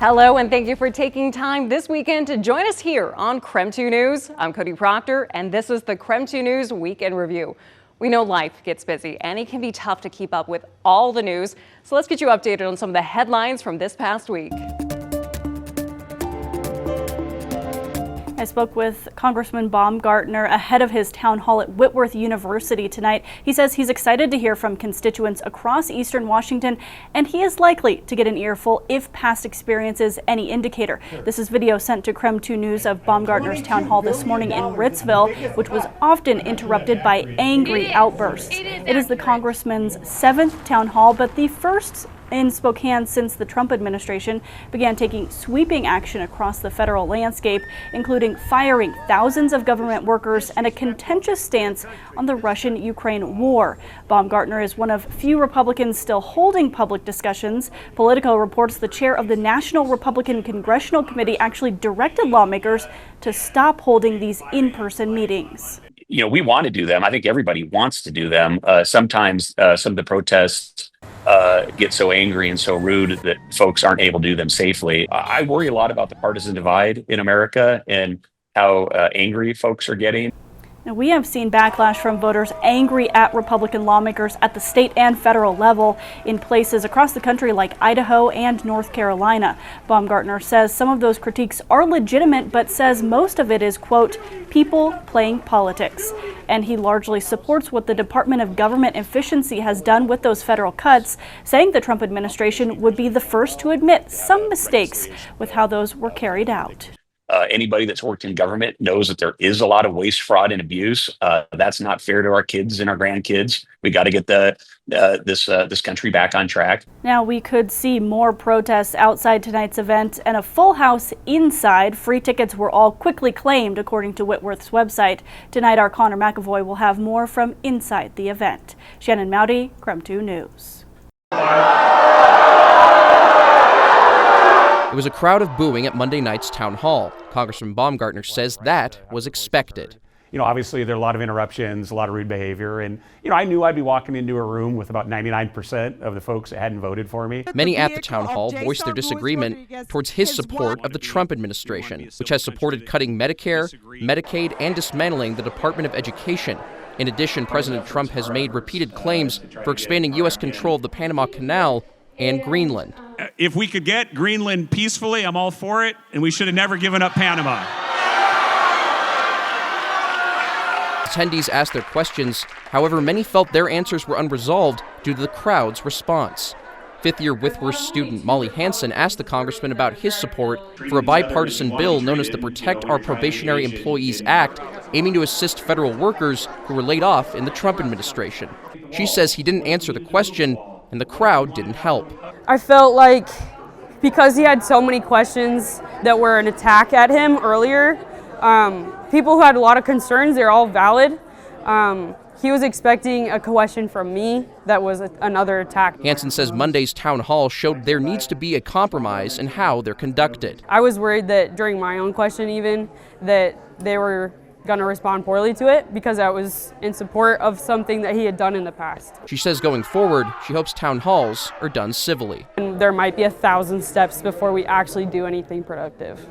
Hello, and thank you for taking time this weekend to join us here on KREM 2 News. I'm Cody Proctor, and this is the KREM 2 News Weekend Review. We know life gets busy, and it can be tough to keep up with all the news. So let's get you updated on some of the headlines from this past week. I spoke with Congressman Baumgartner ahead of his town hall at Whitworth University tonight. He says he's excited to hear from constituents across eastern Washington, and he is likely to get an earful if past experience is any indicator. This is video sent to KREM 2 News of Baumgartner's town hall this morning in Ritzville, which was often interrupted by angry outbursts. It is the congressman's 7th town hall, but the first in Spokane since the Trump administration began taking sweeping action across the federal landscape, including firing thousands of government workers and a contentious stance on the Russian-Ukraine war. Baumgartner is one of few Republicans still holding public discussions. Politico reports the chair of the National Republican Congressional Committee actually directed lawmakers to stop holding these in-person meetings. You know, we want to do them. I think everybody wants to do them. Sometimes some of the protests get so angry and so rude that folks aren't able to do them safely. I worry a lot about the partisan divide in America and how angry folks are getting. Now, we have seen backlash from voters angry at Republican lawmakers at the state and federal level in places across the country like Idaho and North Carolina. Baumgartner says some of those critiques are legitimate, but says most of it is, quote, people playing politics. And he largely supports what the Department of Government Efficiency has done with those federal cuts, saying the Trump administration would be the first to admit some mistakes with how those were carried out. Anybody that's worked in government knows that there is a lot of waste, fraud, and abuse. That's not fair to our kids and our grandkids. We got to get this country back on track. Now, we could see more protests outside tonight's event and a full house inside. Free tickets were all quickly claimed, according to Whitworth's website. Tonight, our Connor McAvoy will have more from inside the event. Shannon Mowdy, KREM 2 News. It was a crowd of booing at Monday night's town hall. Congressman Baumgartner says that was expected. You know, obviously there are a lot of interruptions, a lot of rude behavior, and, you know, I knew I'd be walking into a room with about 99% of the folks that hadn't voted for me. Many at the town hall voiced their disagreement towards his support of the Trump administration, which has supported cutting Medicare, Medicaid, and dismantling the Department of Education. In addition, President Trump has made repeated claims for expanding U.S. control of the Panama Canal and Greenland. If we could get Greenland peacefully, I'm all for it, and we should have never given up Panama. Attendees asked their questions. However, many felt their answers were unresolved due to the crowd's response. Fifth-year Whitworth student Molly Hansen asked the congressman about his support for a bipartisan bill known as the Protect Our Probationary Employees Act, aiming to assist federal workers who were laid off in the Trump administration. She says he didn't answer the question, and the crowd didn't help. I felt like because he had so many questions that were an attack at him earlier, people who had a lot of concerns, they're all valid. He was expecting a question from me that was another attack. Hansen says Monday's town hall showed there needs to be a compromise in how they're conducted. I was worried that during my own question even, that they were going to respond poorly to it because I was in support of something that he had done in the past. She says going forward, she hopes town halls are done civilly. And there might be 1,000 steps before we actually do anything productive.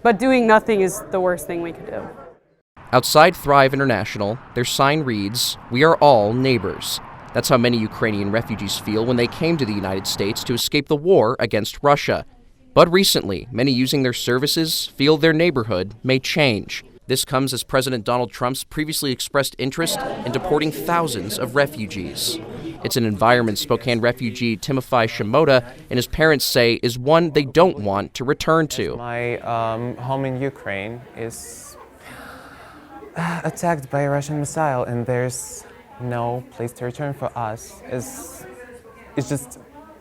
But doing nothing is the worst thing we could do. Outside Thrive International, their sign reads, "We are all neighbors." That's how many Ukrainian refugees feel when they came to the United States to escape the war against Russia. But recently, many using their services feel their neighborhood may change. This comes as President Donald Trump's previously expressed interest in deporting thousands of refugees. It's an environment Spokane refugee Timofey Shimoda and his parents say is one they don't want to return to. My home in Ukraine is attacked by a Russian missile, and there's no place to return for us. It just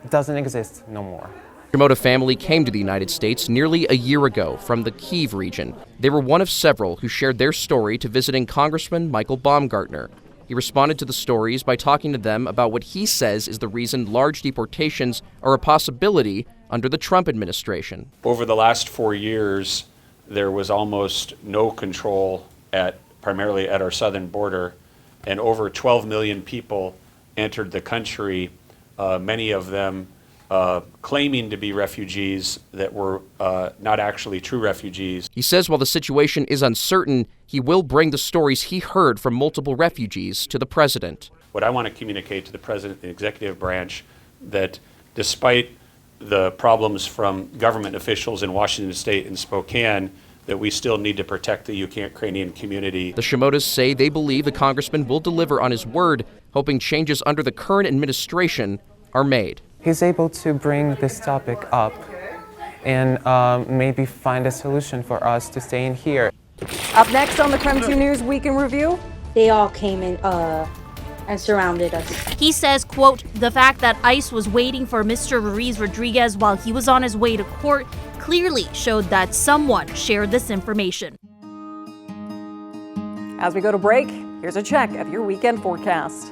doesn't exist no more. Shimoda family came to the United States nearly a year ago from the Kyiv region. They were one of several who shared their story to visiting Congressman Michael Baumgartner. He responded to the stories by talking to them about what he says is the reason large deportations are a possibility under the Trump administration. Over the last 4 years, there was almost no control primarily at our southern border, and over 12 million people entered the country, many of them claiming to be refugees that were not actually true refugees. He says while the situation is uncertain, he will bring the stories he heard from multiple refugees to the president. What I want to communicate to the president and the executive branch that despite the problems from government officials in Washington State and Spokane, that we still need to protect the Ukrainian community. The Shimodas say they believe the congressman will deliver on his word, hoping changes under the current administration are made. He's able to bring this topic up and maybe find a solution for us to stay in here. Up next on the KREM 2 News Week in Review. They all came in and surrounded us. He says, quote, the fact that ICE was waiting for Mr. Ruiz Rodriguez while he was on his way to court clearly showed that someone shared this information. As we go to break, here's a check of your weekend forecast.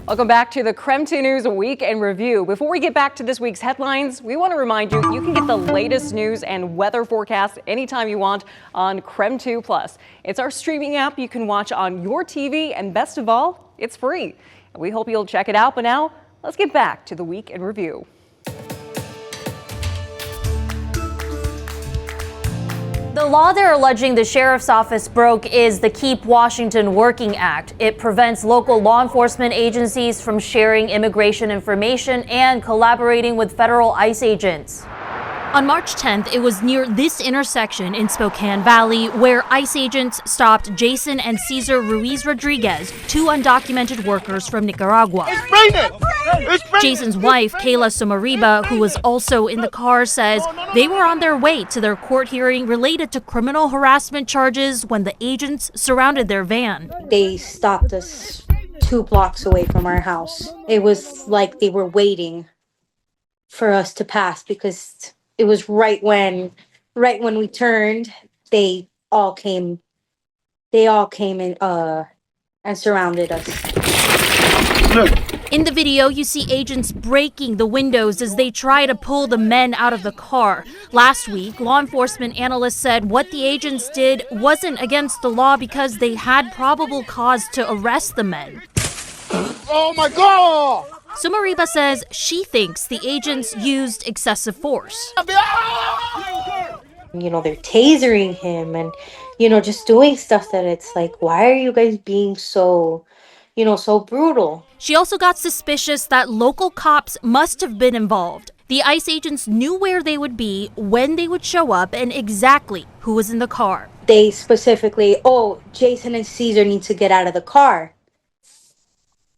Welcome back to the KREM 2 News Week in Review. Before we get back to this week's headlines, we want to remind you you can get the latest news and weather forecast anytime you want on KREM 2 Plus. It's our streaming app you can watch on your TV, and best of all, it's free. We hope you'll check it out, but now let's get back to the Week in Review. The law they're alleging the sheriff's office broke is the Keep Washington Working Act. It prevents local law enforcement agencies from sharing immigration information and collaborating with federal ICE agents. On March 10th, it was near this intersection in Spokane Valley where ICE agents stopped Jason and Cesar Ruiz Rodriguez, two undocumented workers from Nicaragua. Jason's wife, Kayla Somariba, who was also in the car, says they were on their way to their court hearing related to criminal harassment charges when the agents surrounded their van. They stopped us 2 blocks away from our house. It was like they were waiting for us to pass because it was right when we turned, they all came in and surrounded us. In the video, you see agents breaking the windows as they try to pull the men out of the car. Last week, law enforcement analysts said what the agents did wasn't against the law because they had probable cause to arrest the men. Oh my God! Somariba says she thinks the agents used excessive force. You know, they're tasering him and, you know, just doing stuff that it's like, why are you guys being so, you know, so brutal? She also got suspicious that local cops must have been involved. The ICE agents knew where they would be, when they would show up, and exactly who was in the car. They specifically, Jason and Cesar need to get out of the car.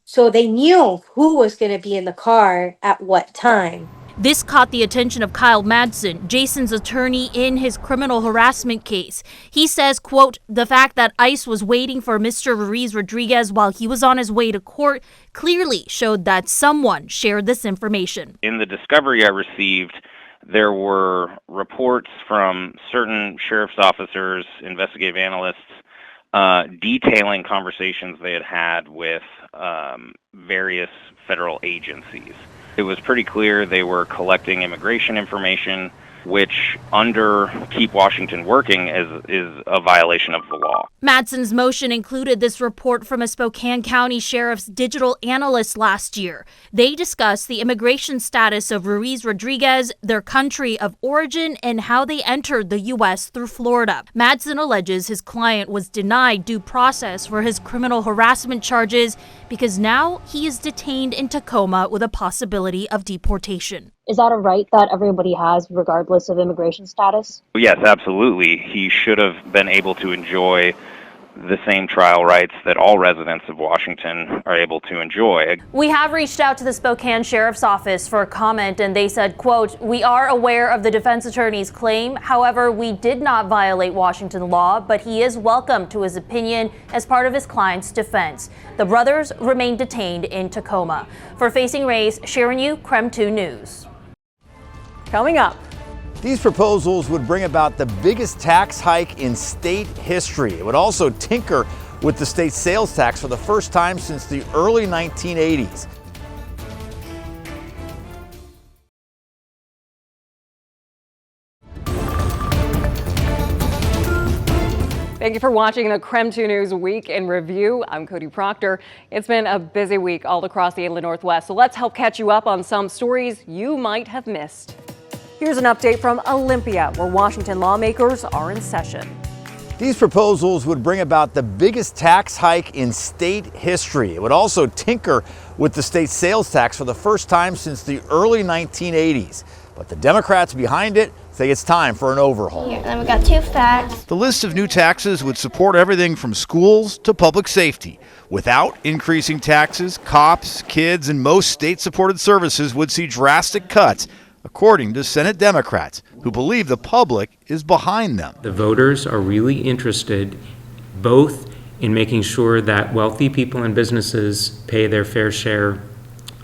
So they knew who was going to be in the car at what time. This caught the attention of Kyle Madsen, Jason's attorney in his criminal harassment case. He says, quote, the fact that ICE was waiting for Mr. Ruiz Rodriguez while he was on his way to court clearly showed that someone shared this information. In the discovery I received, there were reports from certain sheriff's officers, investigative analysts, detailing conversations they had had with various federal agencies. It was pretty clear they were collecting immigration information, which under Keep Washington Working is a violation of the law. Madsen's motion included this report from a Spokane County Sheriff's digital analyst last year. They discussed the immigration status of Ruiz Rodriguez, their country of origin, and how they entered the U.S. through Florida. Madsen alleges his client was denied due process for his criminal harassment charges because now he is detained in Tacoma with a possibility of deportation. Is that a right that everybody has regardless of immigration status? Yes, absolutely. He should have been able to enjoy the same trial rights that all residents of Washington are able to enjoy. We have reached out to the Spokane Sheriff's Office for comment, and they said, quote, "We are aware of the defense attorney's claim. However, we did not violate Washington law, but he is welcome to his opinion as part of his client's defense." The brothers remain detained in Tacoma. For Facing Race, Sharon Yu, KREM 2 News. Coming up. These proposals would bring about the biggest tax hike in state history. It would also tinker with the state's sales tax for the first time since the early 1980s. Thank you for watching the KREM 2 News Week in Review. I'm Cody Proctor. It's been a busy week all across the Inland Northwest, so let's help catch you up on some stories you might have missed. Here's an update from Olympia, where Washington lawmakers are in session. These proposals would bring about the biggest tax hike in state history. It would also tinker with the state's sales tax for the first time since the early 1980s. But the Democrats behind it say it's time for an overhaul. Here, then we got 2 facts. The list of new taxes would support everything from schools to public safety. Without increasing taxes, cops, kids, and most state-supported services would see drastic cuts, according to Senate Democrats, who believe the public is behind them. The voters are really interested both in making sure that wealthy people and businesses pay their fair share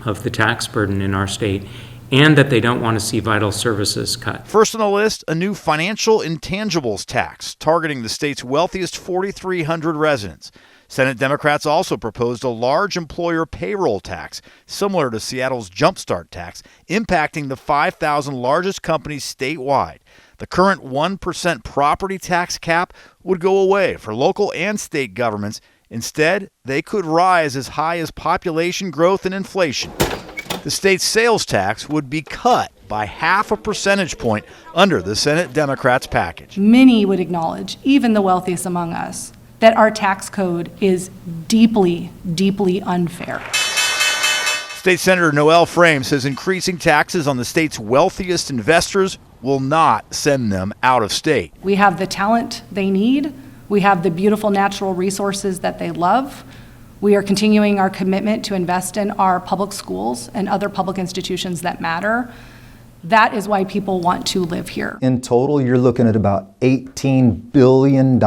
of the tax burden in our state, and that they don't want to see vital services cut. First on the list, a new financial intangibles tax targeting the state's wealthiest 4,300 residents. Senate Democrats also proposed a large employer payroll tax, similar to Seattle's Jumpstart tax, impacting the 5,000 largest companies statewide. The current 1% property tax cap would go away for local and state governments. Instead, they could rise as high as population growth and inflation. The state's sales tax would be cut by 0.5 percentage point under the Senate Democrats' package. Many would acknowledge, even the wealthiest among us, that our tax code is deeply, deeply unfair. State Senator Noel Frame says increasing taxes on the state's wealthiest investors will not send them out of state. We have the talent they need. We have the beautiful natural resources that they love. We are continuing our commitment to invest in our public schools and other public institutions that matter. That is why people want to live here. In total, you're looking at about $18 billion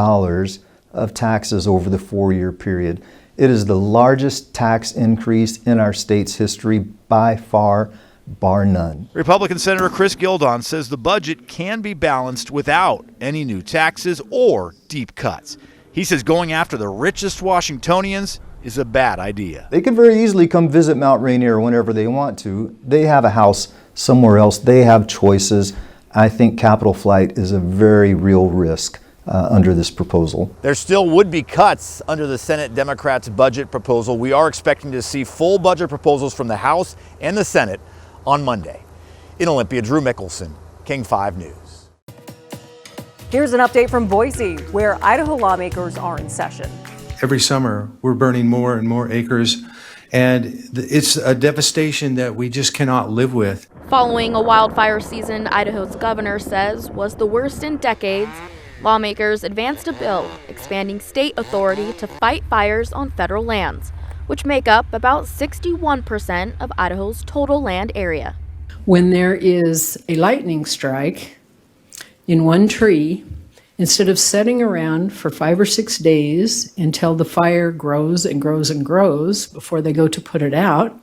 of taxes over the 4-year period. It is the largest tax increase in our state's history by far, bar none. Republican Senator Chris Gildon says the budget can be balanced without any new taxes or deep cuts. He says going after the richest Washingtonians is a bad idea. They can very easily come visit Mount Rainier whenever they want to. They have a house somewhere else. They have choices. I think capital flight is a very real risk under this proposal. There still would be cuts under the Senate Democrats' budget proposal. We are expecting to see full budget proposals from the House and the Senate on Monday. In Olympia, Drew Mickelson, King 5 News. Here's an update from Boise, where Idaho lawmakers are in session. Every summer, we're burning more and more acres, and it's a devastation that we just cannot live with. Following a wildfire season Idaho's governor says was the worst in decades, lawmakers advanced a bill expanding state authority to fight fires on federal lands, which make up about 61% of Idaho's total land area. When there is a lightning strike in one tree, instead of sitting around for 5 or 6 days until the fire grows and grows and grows before they go to put it out,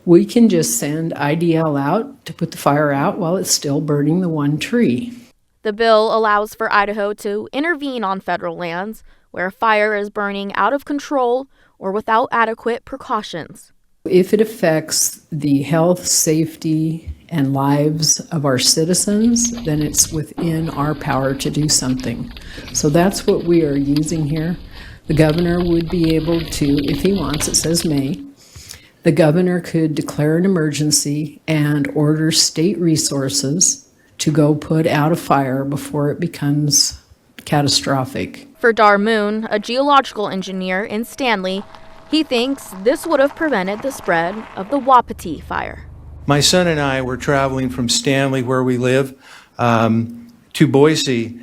we can just send IDL out to put the fire out while it's still burning the one tree. The bill allows for Idaho to intervene on federal lands where a fire is burning out of control or without adequate precautions. If it affects the health, safety, and lives of our citizens, then it's within our power to do something. So that's what we are using here. The governor would be able to, if he wants, it says may, the governor could declare an emergency and order state resources to go put out a fire before it becomes catastrophic. For Dar Moon, a geological engineer in Stanley, he thinks this would have prevented the spread of the Wapiti fire. My son and I were traveling from Stanley, where we live, to Boise,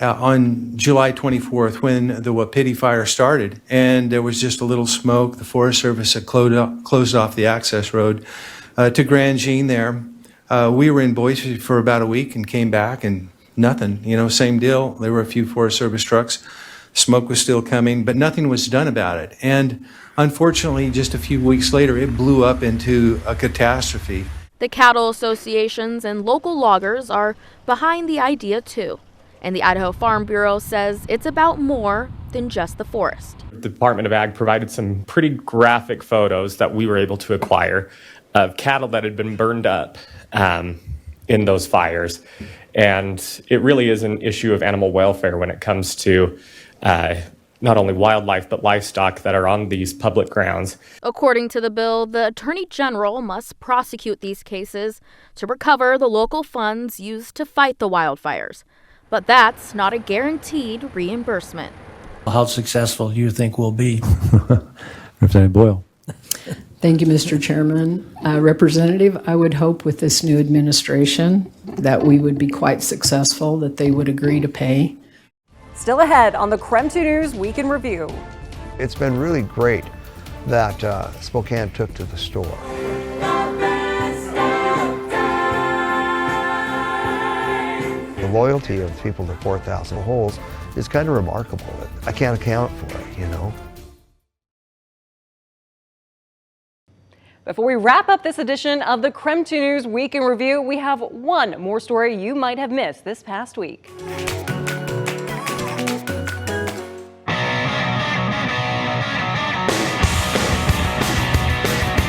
on July 24th when the Wapiti fire started, and there was just a little smoke. The Forest Service had closed off the access road to Grand Jean there. We were in Boise for about a week and came back and nothing, same deal. There were a few Forest Service trucks. Smoke was still coming, but nothing was done about it. And unfortunately, just a few weeks later, it blew up into a catastrophe. The cattle associations and local loggers are behind the idea too. And the Idaho Farm Bureau says it's about more than just the forest. The Department of Ag provided some pretty graphic photos that we were able to acquire of cattle that had been burned up in those fires. And it really is an issue of animal welfare when it comes to not only wildlife, but livestock that are on these public grounds. According to the bill, the Attorney General must prosecute these cases to recover the local funds used to fight the wildfires. But that's not a guaranteed reimbursement. How successful do you think we'll be? Representative Boyle. Thank you, Mr. Chairman. Representative, I would hope with this new administration that we would be quite successful, that they would agree to pay. Still ahead on the KREM 2 News Week in Review. It's been really great that Spokane took to the store. The loyalty of the people to 4,000 holes is kind of remarkable. I can't account for it, Before we wrap up this edition of the KREM 2 News Week in Review, we have one more story you might have missed this past week.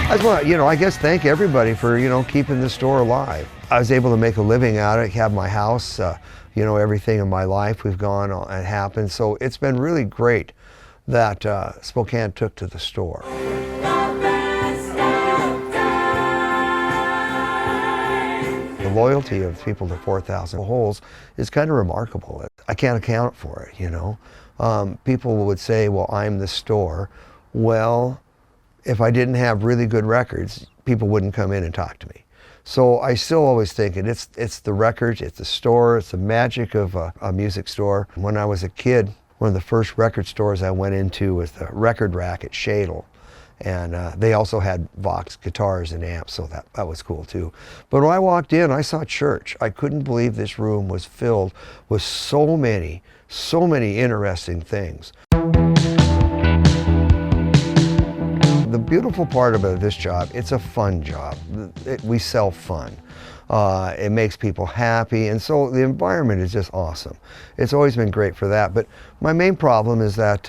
I just want to, I guess thank everybody for, keeping the store alive. I was able to make a living out of it, have my house, everything in my life we've gone and happened. So it's been really great that Spokane took to the store. The loyalty of people to 4,000 holes is kind of remarkable. I can't account for it, People would say, well, I'm the store. Well, if I didn't have really good records, people wouldn't come in and talk to me. So I still always think it's the records, it's the store, it's the magic of a music store. When I was a kid, one of the first record stores I went into was the Record Rack at Shadle. And they also had Vox guitars and amps, so that was cool too. But when I walked in, I saw church. I couldn't believe this room was filled with so many interesting things. The beautiful part about this job, it's a fun job. We sell fun. It makes people happy, and so the environment is just awesome. It's always been great for that, but my main problem is that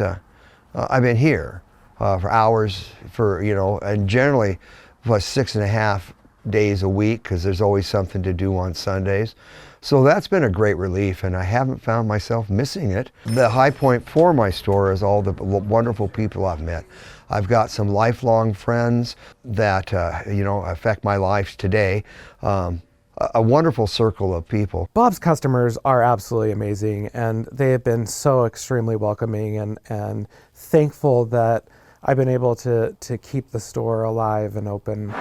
I've been here for hours, and generally 6.5 days a week, because there's always something to do on Sundays. So that's been a great relief, and I haven't found myself missing it. The high point for my store is all the wonderful people I've met. I've got some lifelong friends that, affect my life today. A wonderful circle of people. Bob's customers are absolutely amazing, and they have been so extremely welcoming and thankful that I've been able to keep the store alive and open.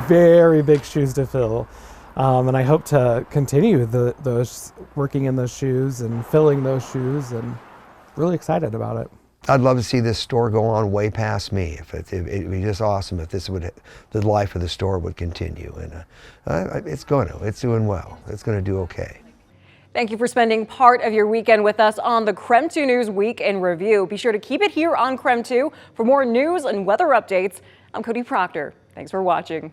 Very big shoes to fill. And I hope to continue those working in those shoes and filling those shoes, and really excited about it. I'd love to see this store go on way past me. It'd be just awesome if the life of the store would continue. And it's doing well. It's going to do okay. Thank you for spending part of your weekend with us on the KREM 2 News Week in Review. Be sure to keep it here on KREM 2 for more news and weather updates. I'm Cody Proctor. Thanks for watching.